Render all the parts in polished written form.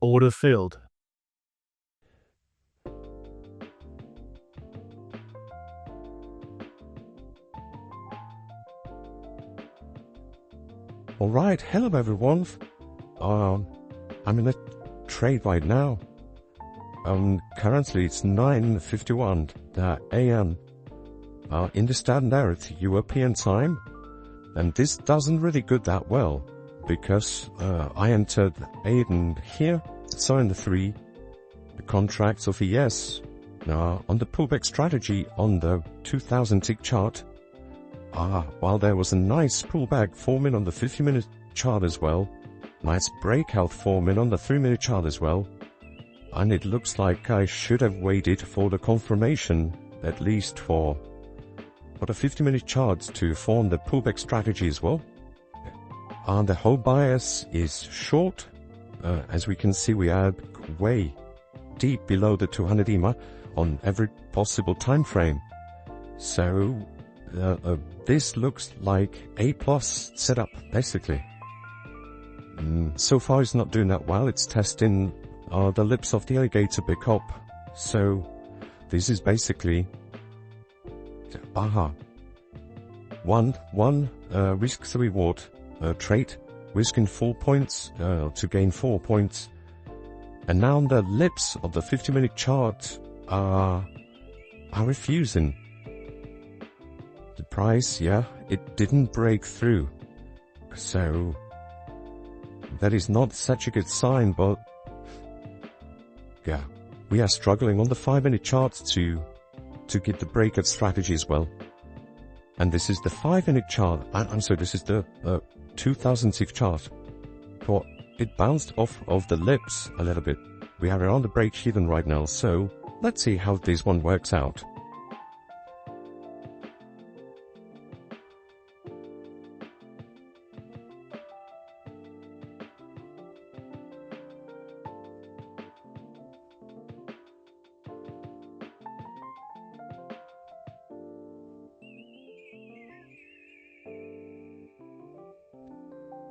Order filled. Alright, hello everyone. I'm in a trade right now. Currently it's 9:51 a.m. In the Standard European time. And this doesn't really go that well, because I entered Aiden here, so in the 3 contracts of ES, on the pullback strategy on the 2000 tick chart. While there was a nice pullback forming on the 50-minute chart as well, nice breakout forming on the 3-minute chart as well, and it looks like I should have waited for the confirmation, at least for the 50-minute charts to form the pullback strategy as well. And the whole bias is short. As we can see, we are way deep below the 200 EMA on every possible time frame. So this looks like A+ setup, basically. So far it's not doing that well. It's testing the lips of the alligator back up. So this is basically one risk to reward trade, risking 4 points to gain 4 points. And now the lips of the 50-minute chart are refusing. The price, it didn't break through. So that is not such a good sign, but we are struggling on the 5-minute chart to get the breakout strategy as well. And this is the 5-minute chart. I'm sorry, this is the 2006 chart. But it bounced off of the lips a little bit. We are around the break even right now, so let's see how this one works out.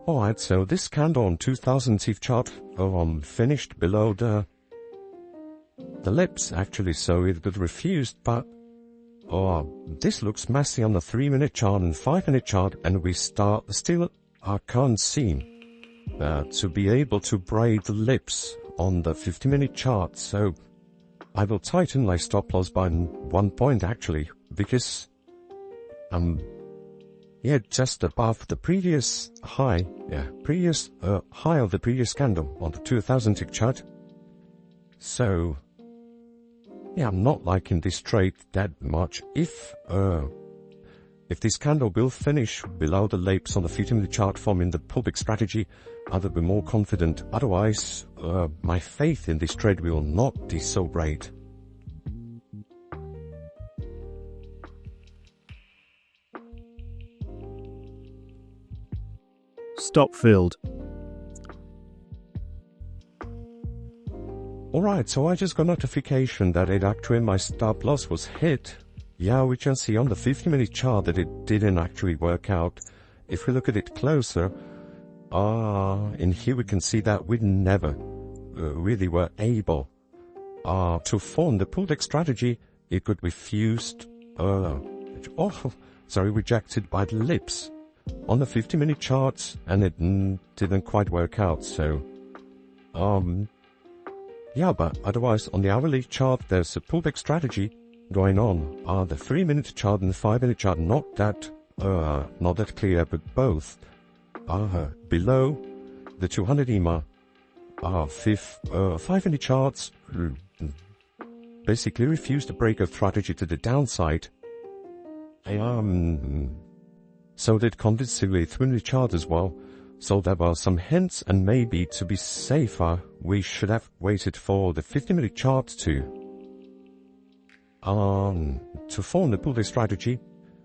Alright, so this candle on 2000 TIF chart finished below the lips actually, so it got refused, but this looks messy on the 3-minute chart and 5-minute chart, and we still can't seem to be able to break the lips on the 50-minute chart. So I will tighten my stop loss by 1 point actually, because just above the previous high, high of the previous candle on the 2000 tick chart. So, I'm not liking this trade that much. If this candle will finish below the lips on the 50-minute chart forming the pullback strategy, I will be more confident. Otherwise, my faith in this trade will not be so great. Stop filled. Alright, so I just got notification that my stop loss was hit. We can see on the 50-minute chart that it didn't actually work out. If we look at it closer, in here we can see that we never really were able to form the pullback strategy. It got refused, rejected by the lips on the 50-minute charts, and it didn't quite work out. So, but otherwise on the hourly chart there's a pullback strategy going on. The 3-minute chart and the 5-minute chart not that clear, but both are below the 200 EMA. 5-minute charts basically refused to break a strategy to the downside. So did convincingly 3-minute chart as well. So there were some hints, and maybe to be safer, we should have waited for the 50-minute chart to form the pullback strategy,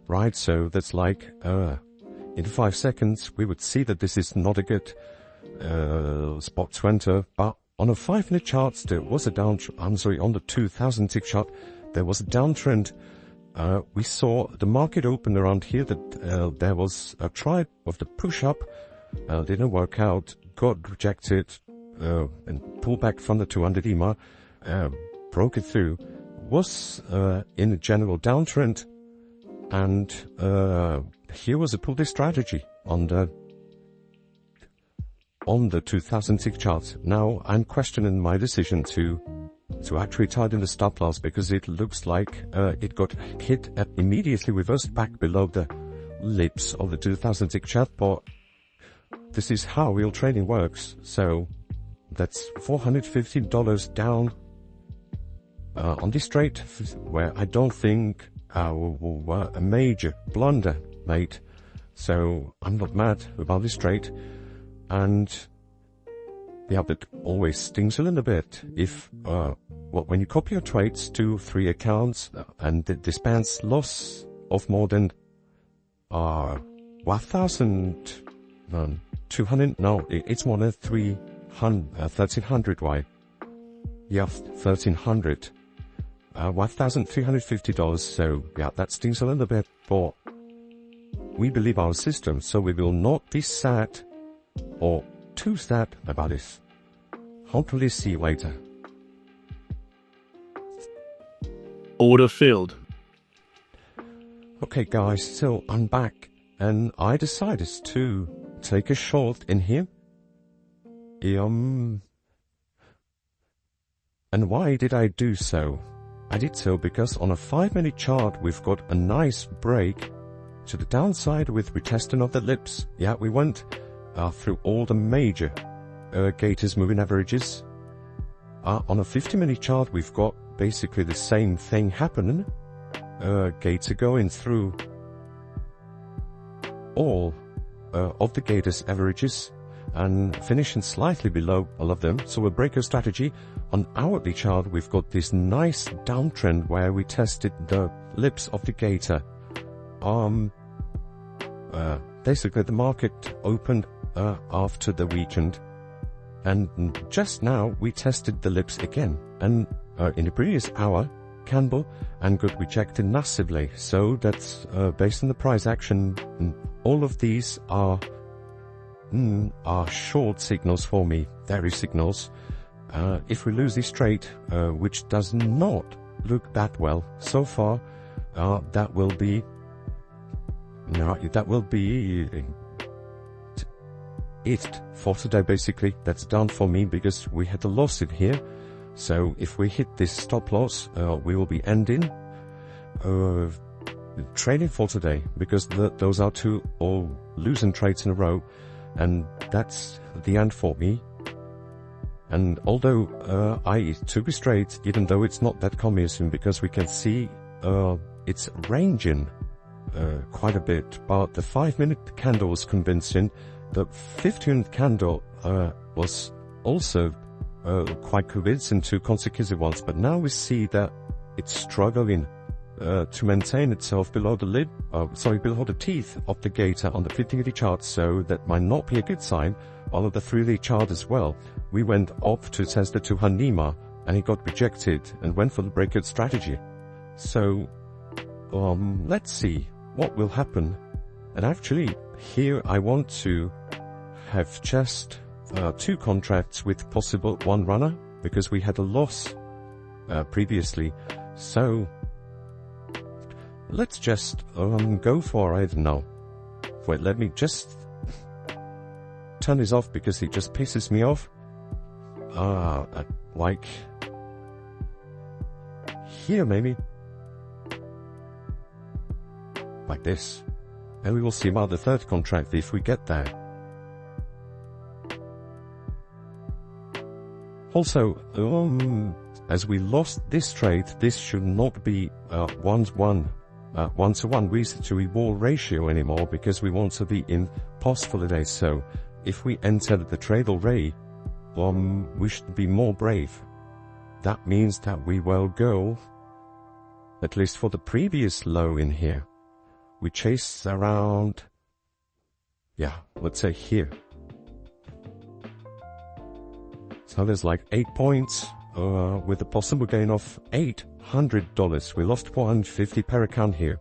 right? So that's like in 5 seconds we would see that this is not a good spot to enter. But on a 5-minute chart there was a downtrend. On the 2000 tick chart there was a downtrend. We saw the market open around here, that there was a try of the push-up, didn't work out, got rejected, and pullback from the 200 EMA, broke it through, was in a general downtrend, and here was a pull this strategy on the 2000 tick chart. Now I'm questioning my decision to actually tighten the stop loss, because it looks like it got hit and immediately reversed back below the lips of the 2000 tick chart. But this is how real trading works. So that's $450 down on this trade, where I don't think a major blunder made. So I'm not mad about this trade. And yeah, but always stings a little bit if when you copy your trades to 3 accounts and this spans loss of more than 1,200. No, it's more than 1,300. Why? Yeah, 1,300. $1,350. So yeah, that stings a little bit, but we believe our system, so we will not be sad or too sad about this. Hopefully see you later. Order filled. Okay guys, so I'm back and I decided to take a short in here. And why did I do so? I did so because on a 5-minute chart we've got a nice break to the downside with retesting of the lips. Yeah, we went through all the major Gators moving averages. On a 50-minute chart we've got basically the same thing happening. Gator going through all of the Gators averages and finishing slightly below all of them. So a breakout strategy. On hourly chart we've got this nice downtrend where we tested the lips of the Gator. Basically the market opened after the weekend, and just now we tested the lips again, and in the previous hour candle and got rejected massively. So that's based on the price action. All of these are short signals for me, dairy signals. If we lose this trade, which does not look that well so far, that will be it for today. Basically, that's done for me because we had a loss in here. So if we hit this stop loss, we will be ending trading for today, because those are 2 all losing trades in a row, and that's the end for me. And although I took this trade, even though it's not that convincing, because we can see it's ranging quite a bit, but the 5-minute candle was convincing. The 15th candle was also quite convincing, 2 consecutive ones, but now we see that it's struggling to maintain itself below the lid, below the teeth of the Gator on the 50-day chart, so that might not be a good sign. On the 3-day chart as well, we went up to test the 200 EMA and it got rejected and went for the breakout strategy. So let's see what will happen. And actually here I want to have just 2 contracts with possible 1 runner, because we had a loss previously. So let's just go for, I don't know. Wait, let me just turn this off because it just pisses me off. Like here maybe. Like this. And we will see about the 3rd contract if we get there. Also, as we lost this trade, this should not be 1-to-1 risk to reward ratio anymore, because we want to be in pause for the day. So if we entered the trade already, we should be more brave. That means that we will go, at least for the previous low in here, we chase around, let's say here. So there's like 8 points, with a possible gain of $800. We lost $450 per account here.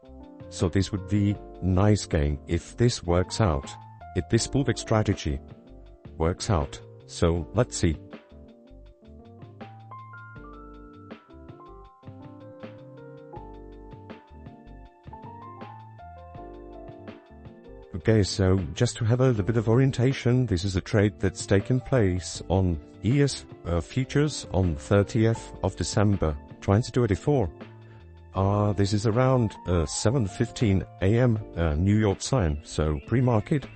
So this would be nice gain if this works out, if this pullback strategy works out. So let's see. Okay, so just to have a little bit of orientation, this is a trade that's taken place on ES futures on 30th of December 2024. This is around 7:15 a.m. New York time, so pre-market.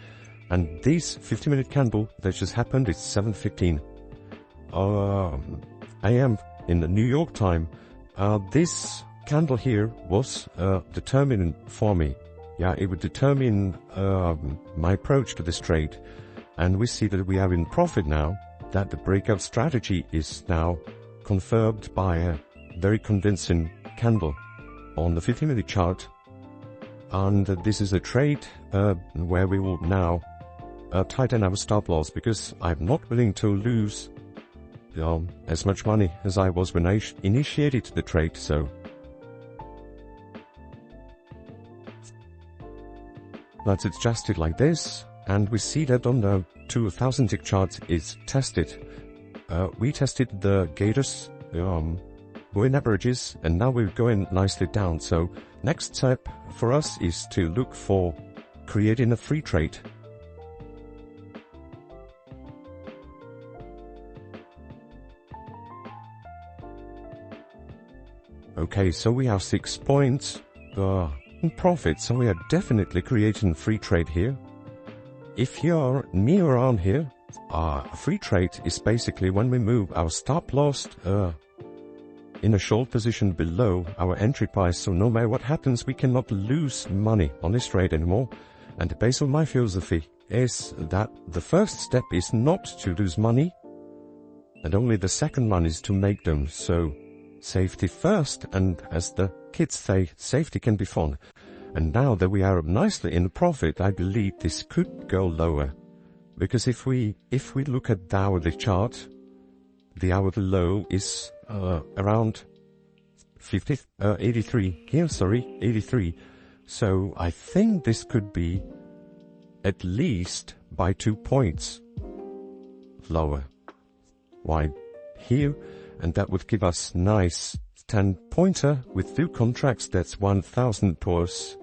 And this 50-minute candle that just happened is 7:15 a.m. in the New York time. This candle here was determinant for me. Yeah, it would determine my approach to this trade. And we see that we are in profit now, that the breakout strategy is now confirmed by a very convincing candle on the 50-minute chart. And this is a trade where we will now tighten our stop loss, because I'm not willing to lose as much money as I was when I initiated the trade. So let's adjust it like this, and we see that on the 2000 tick chart is tested. We tested the Gators moving averages, and now we're going nicely down. So next step for us is to look for creating a free trade. Okay, so we have 6 points in profit, so we are definitely creating free trade here. If you're near around here, a free trade is basically when we move our stop loss in a short position below our entry price, so no matter what happens, we cannot lose money on this trade anymore. And based on my philosophy is that the first step is not to lose money, and only the second one is to make them. So safety first, and as the kids say, safety can be fun. And now that we are nicely in profit, I believe this could go lower. Because if we look at the hourly chart, the hourly low is around 83 here, 83. So I think this could be at least by 2 points lower. Why here? And that would give us nice 10-pointer with 2 contracts. That's $1,000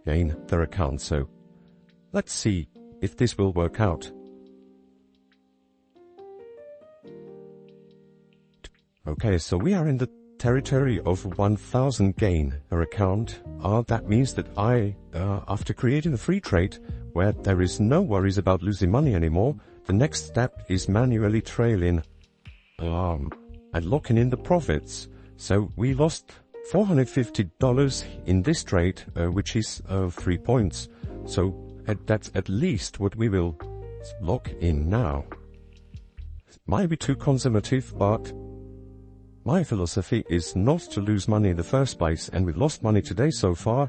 gain their account. So let's see if this will work out. Okay, so we are in the territory of 1,000 gain per account. That means that I, after creating a free trade where there is no worries about losing money anymore, the next step is manually trailing and locking in the profits. So we lost $450 in this trade, which is 3 points. So that's at least what we will lock in now. It might be too conservative, but my philosophy is not to lose money in the first place, and we lost money today so far.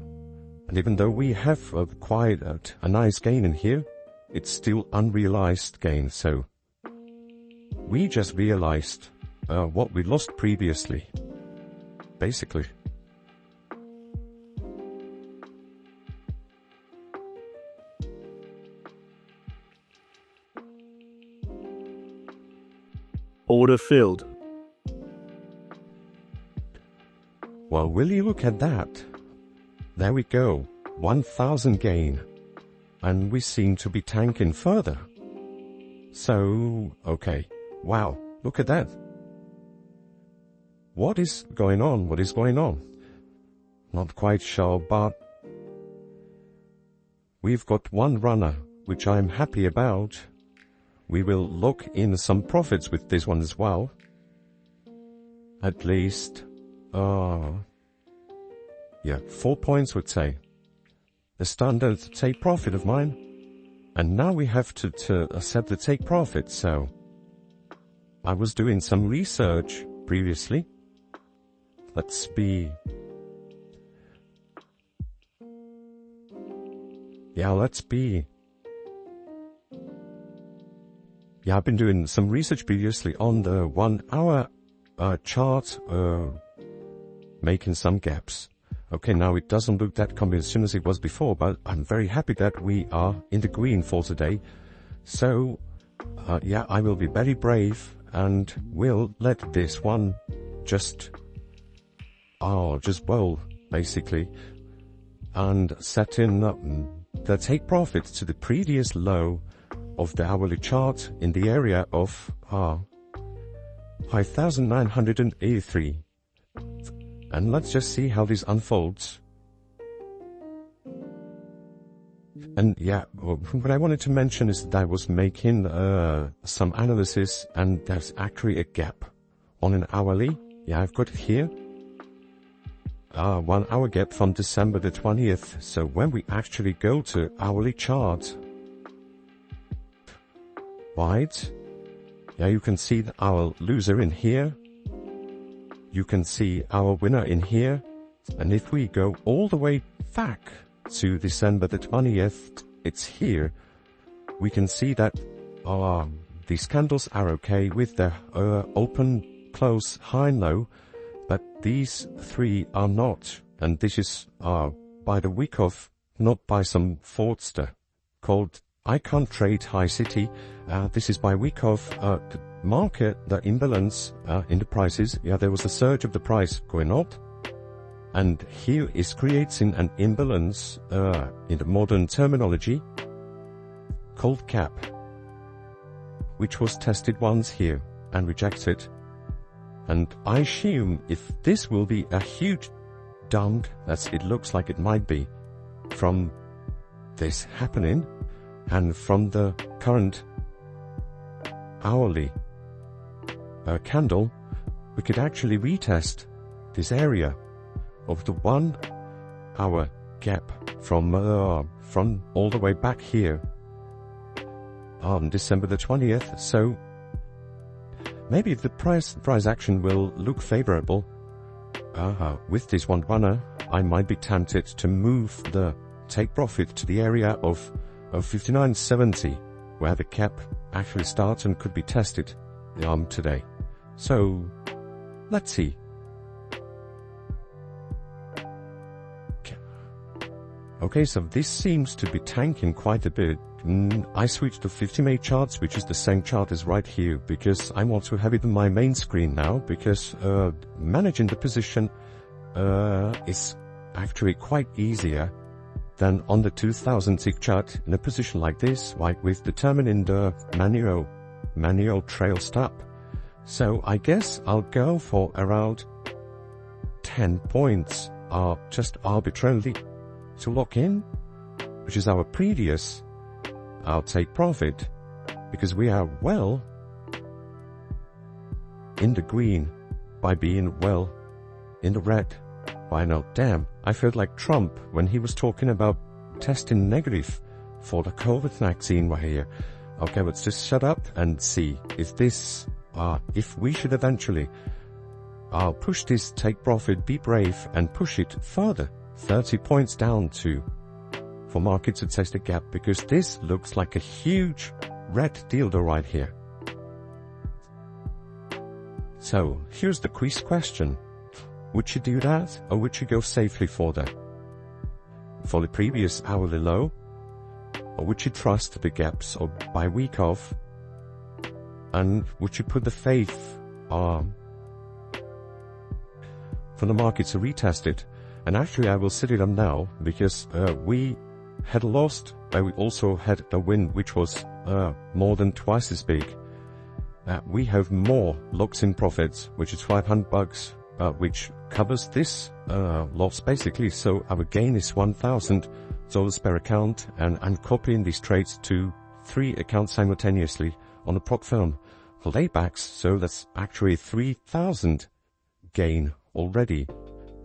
And even though we have acquired a nice gain in here, it's still unrealized gain. So we just realized what we lost previously, basically. Order filled. Well, will you look at that? There we go, 1,000 gain. And we seem to be tanking further. So, okay, wow, look at that. What is going on? What is going on? Not quite sure, but we've got one runner, which I'm happy about. We will lock in some profits with this one as well. At least, 4 points would say. The standard take profit of mine. And now we have to accept the take profit, so I was doing some research previously. Let's be... I've been doing some research previously on the 1 hour chart, making some gaps. Okay, now it doesn't look that convincing as it was before, but I'm very happy that we are in the green for today. So, I will be very brave and will let this one just roll, basically, and set in the take profit to the previous low of the hourly chart in the area of 5,983. And let's just see how this unfolds. And yeah, what I wanted to mention is that I was making some analysis, and there's actually a gap on an hourly. Yeah, I've got it here. 1 hour gap from December the 20th. So when we actually go to hourly chart, right? Yeah, you can see our loser in here. You can see our winner in here. And if we go all the way back to December the 20th, it's here. We can see that these candles are okay with the open, close, high and low, but these three are not. And this is by the week of, not by some fraudster called I Can't Trade High City. This is by week of the market, the imbalance in the prices. Yeah, there was a surge of the price going up. And here is creating an imbalance in the modern terminology called cap, which was tested once here and rejected. And I assume if this will be a huge dump, as it looks like it might be, from this happening and from the current hourly candle, we could actually retest this area of the 1 hour gap from all the way back here on December the 20th. So maybe if the price action will look favorable with this one runner, I might be tempted to move the take profit to the area of 59.70, where the cap actually starts and could be tested today. So let's see. Okay, so this seems to be tanking quite a bit. I switched to 50-minute charts, which is the same chart as right here, because I want to have it on my main screen now, because managing the position is actually quite easier than on the 2000 tick chart in a position like this, like with determining the manual trail stop. So I guess I'll go for around 10 points, just arbitrarily, to lock in, which is our previous take profit, because we are well in the green by being well in the red. Why not? Damn, I felt like Trump when he was talking about testing negative for the COVID vaccine right here. Okay, let's just shut up and see if this, if we should eventually push this take profit, be brave, and push it further 30 points down for market to test the gap, because this looks like a huge red dildo right here. So here's the quiz question. Would you do that, or would you go safely for the previous hourly low? Or would you trust the gaps or by week of? And would you put the faith for the market to retest it? And actually I will set it up now, because we had lost, but we also had a win which was more than twice as big. We have more locks in profits, which is $500, which covers this loss basically. So our gain is $1,000 per account, and I'm copying these trades to 3 accounts simultaneously on a prop firm for laybacks. So that's actually 3,000 gain already.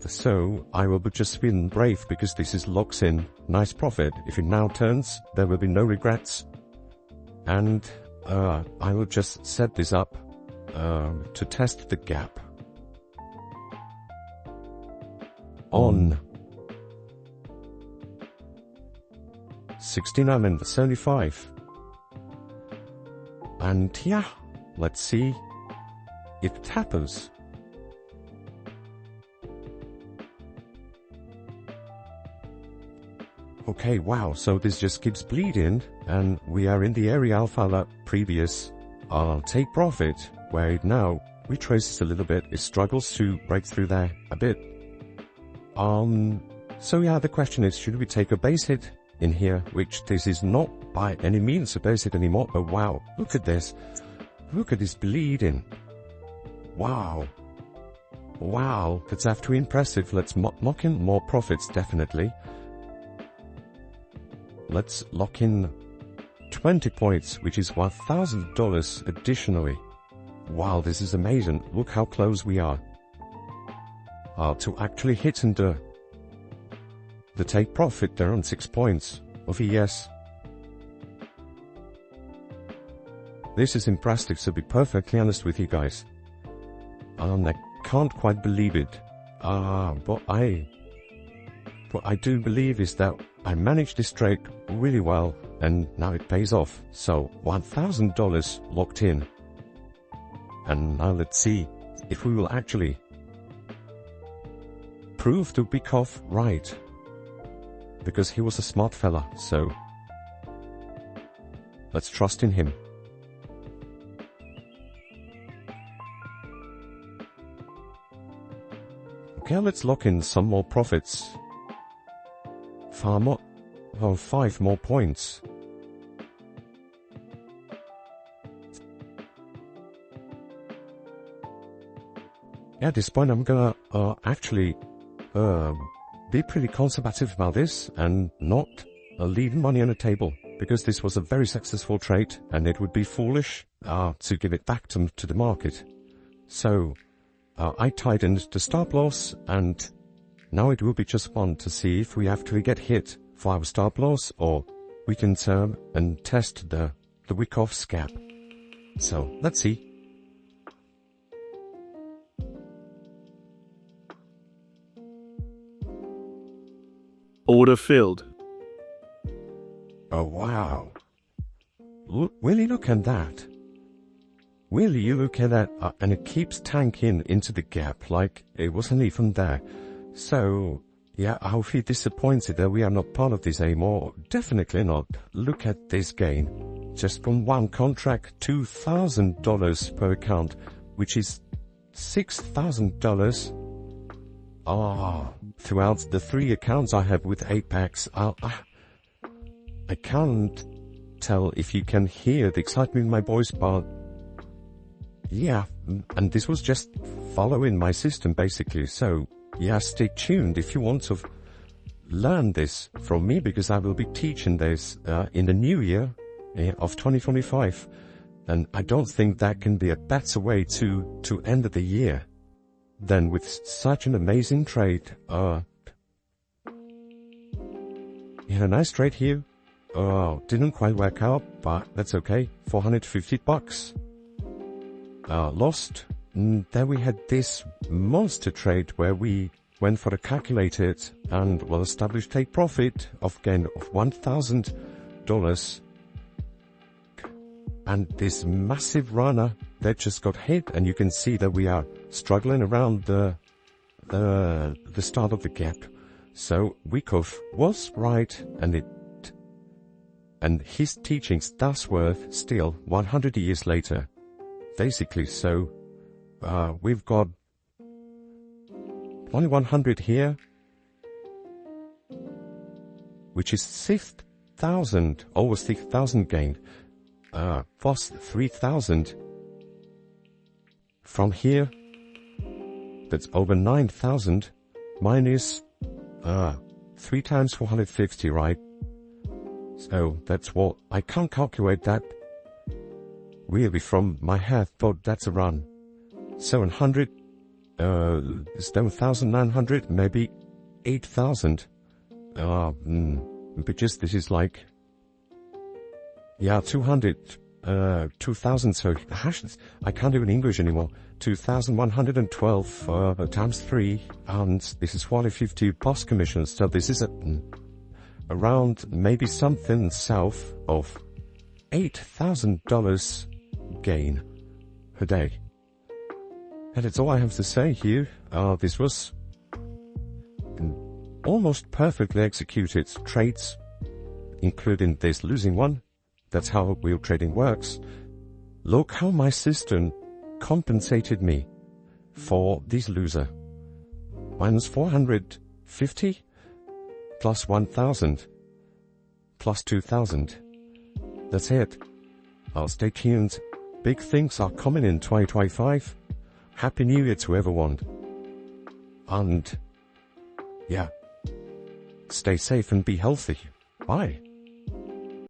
So I will be just feeling brave, because this is locks in nice profit. If it now turns, there will be no regrets. And I will just set this up to test the gap on 69 and 75. And yeah, let's see if it happens. Okay, wow, so this just keeps bleeding, and we are in the area of our previous take profit, where it now retraces a little bit. It struggles to break through there a bit. So yeah, the question is, should we take a base hit in here, which this is not by any means so basic anymore. But wow, look at this. Look at this bleeding. Wow. Wow, that's after impressive. Let's lock in more profits, definitely. Let's lock in 20 points, which is $1,000 additionally. Wow, this is amazing. Look how close we are to actually hitting the take profit there on 6 points of ES. This is impressive, to be perfectly honest with you guys. I can't quite believe it. What I do believe is that I managed this trade really well, and now it pays off. So $1,000 locked in. And now let's see if we will actually prove to Bykov right. Because he was a smart fella, so let's trust in him. Okay, let's lock in some more profits. 5 more points. At this point, I'm gonna actually be pretty conservative about this and not leave money on the table, because this was a very successful trade and it would be foolish to give it back to the market. So I tightened the stop loss, and now it will be just fun to see if we actually get hit for our stop loss, or we can turn and test the Wyckoff's gap. So let's see. Order filled. Oh wow. Will you look at that? Will you look at that? And it keeps tanking into the gap like it wasn't even there. So, yeah, I'll be disappointed that we are not part of this anymore. Definitely not. Look at this gain. Just from one contract, $2,000 per account, which is $6,000. Throughout the 3 accounts I have with Apex, I can't tell if you can hear the excitement in my voice, but yeah, and this was just following my system basically. So yeah, stay tuned if you want to learn this from me, because I will be teaching this in the new year of 2025, and I don't think that can be a better way to end the year than with such an amazing trade. Yeah, a nice trade here. Didn't quite work out, but that's okay. $450. Lost. Then we had this monster trade where we went for a calculated and well-established take profit of gain of $1,000. And this massive runner that just got hit, and you can see that we are struggling around the start of the gap. So Wyckoff was right, and his teachings thus worth still 100 years later, basically. So we've got only 100 here, which is 6,000, almost 6,000 gain, plus 3,000 from here. That's over 9,000 minus 3 times 450, right? So that's what I can't calculate that really from my head, but that's a run. 700, 7,900, maybe 8,000. Because this is like, yeah, 2,000. So I can't even English anymore. 2,112 times 3, and this is 450 post commissions. So this is around maybe something south of $8,000 gain a day. And that's all I have to say here. This was almost perfectly executed trades, including this losing one. That's how wheel trading works. Look how my system compensated me for this loser. Minus 450 plus 1,000. plus 2000. That's it. I'll stay tuned. Big things are coming in 2025. Happy New Year to everyone. And yeah, stay safe and be healthy. Bye.